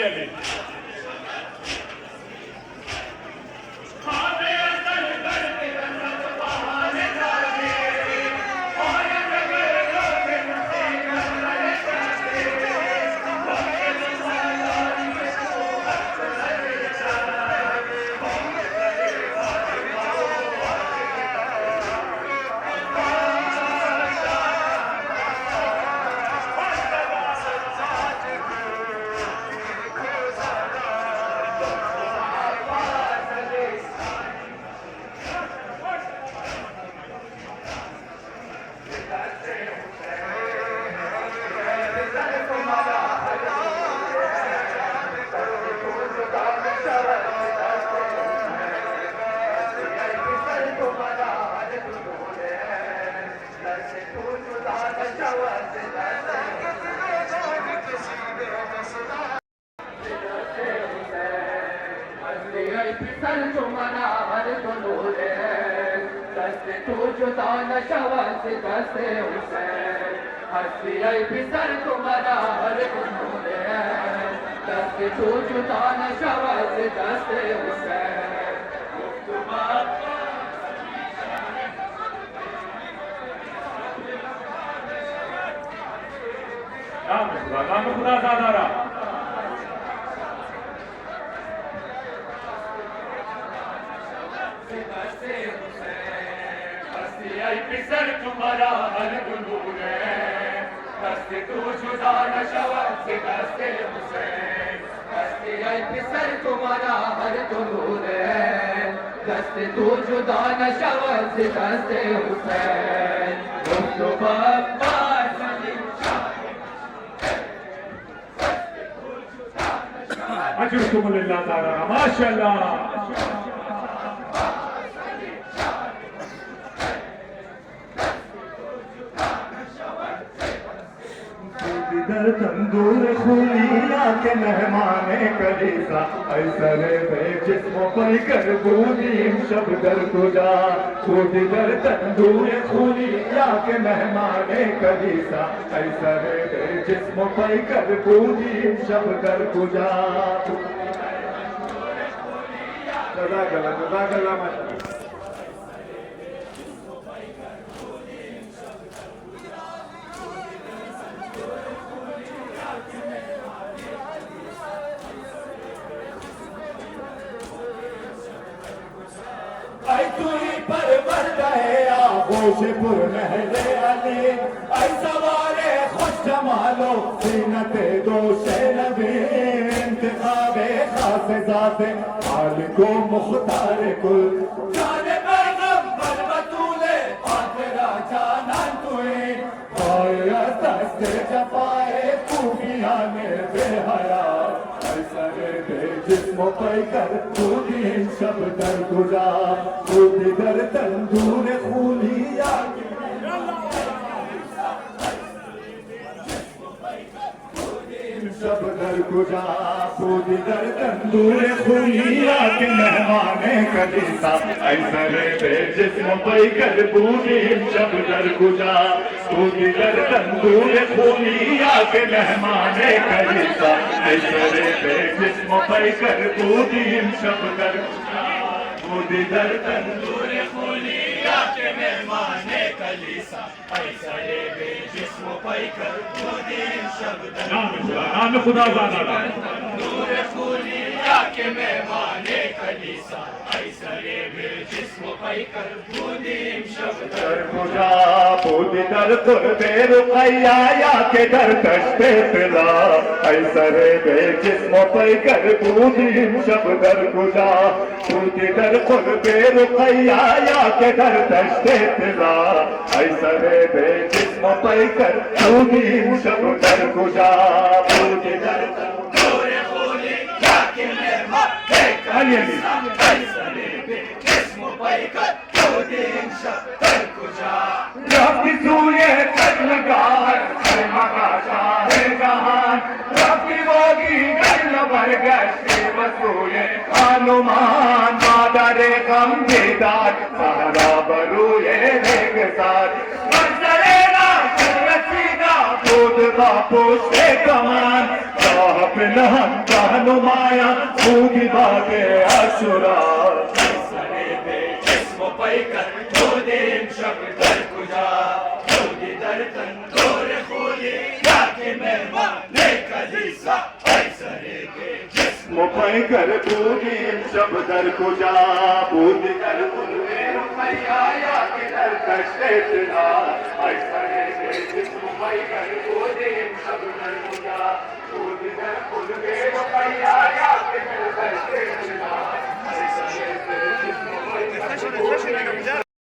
علی نام خدا زادارا پسر تمہارا ہر گنور ہے دست تو جدا نہ شود سے دست حسین ہستی ای پسر تمہارا ہر گنور ہے دست تو جدا نہ شود سے دست حسین اجرکم للہ تعالی ماشاءاللہ در تندور خونیا کے مہمان کلیسا ایسر بے جسم پائی کر بودیم شب در کجا خود در تندور خونیا کے مہمان کلیسا ایسر بے جسم پائی کر بودیم شب در کجا جزاک اللہ ماشاءاللہ اے توی پرورده آغوش پر مهل علی ای سوار خوش جمال و زینت دوش نبی انتخاب خاص ذات حال کو مختار کل جان پیغمبر بطول آخرا جانان توی پایت دست جفائے خوبیان بے حیات ایسر بے جسم و پائی کر خودیم شب در گجا خود در تندور خونی آگے شب در گجا خود در تندور خونی آگے مہمان کلیسا ایسر بے جسم و پائی کر خودیم شب در گجا خود در تندور خونی آگے مہمان کلیسا ایسر بے جسم و پائی کر خودیم شب در گجا خود در تندور خونی آگے مہمان کلیسا ایسر بے جسم و پائی کر خودیم شب در گجا نام خدا زادارا تندور خونی آگے مہمان کلیسا ایسر بے جسم و پائی کر خودیم شب در گجا خود در قرب رقیہ یا کہ در دشت طلا ایسر بے جسم و پائی کر خودیم شب در گجا خود در قرب رقیہ یا کہ در دشت طلا ایسر بے جسم و پائی کر خودیم شب در گجا خود در تندور خونی یا کہ مہمان کلیسا ایسر بے جسم و پائی کر خودیم شب در گجا رب کی سوئے تجلگار خرمہ شاہ جہان رب کی ووگی گل برگشتی بسوئے خانمان مادر غم بیدار سہرا بروئے ریگزار منظر ناشر رسیدہ خود با پوشت کمان راہ پہ نہم کا نمایاں خودی باغے عاشورا سرے بے جسم پیکر بودیم شب در کجا خودی در تندور خونی یا کہ مہمان کلیسا ای سرے بے جسم مپائی کر بودیم شب در کجا بودی در بلوے رقیہ یا کہ در کشتنا ای سرے بے جسم مپائی کر بودیم شب در کجا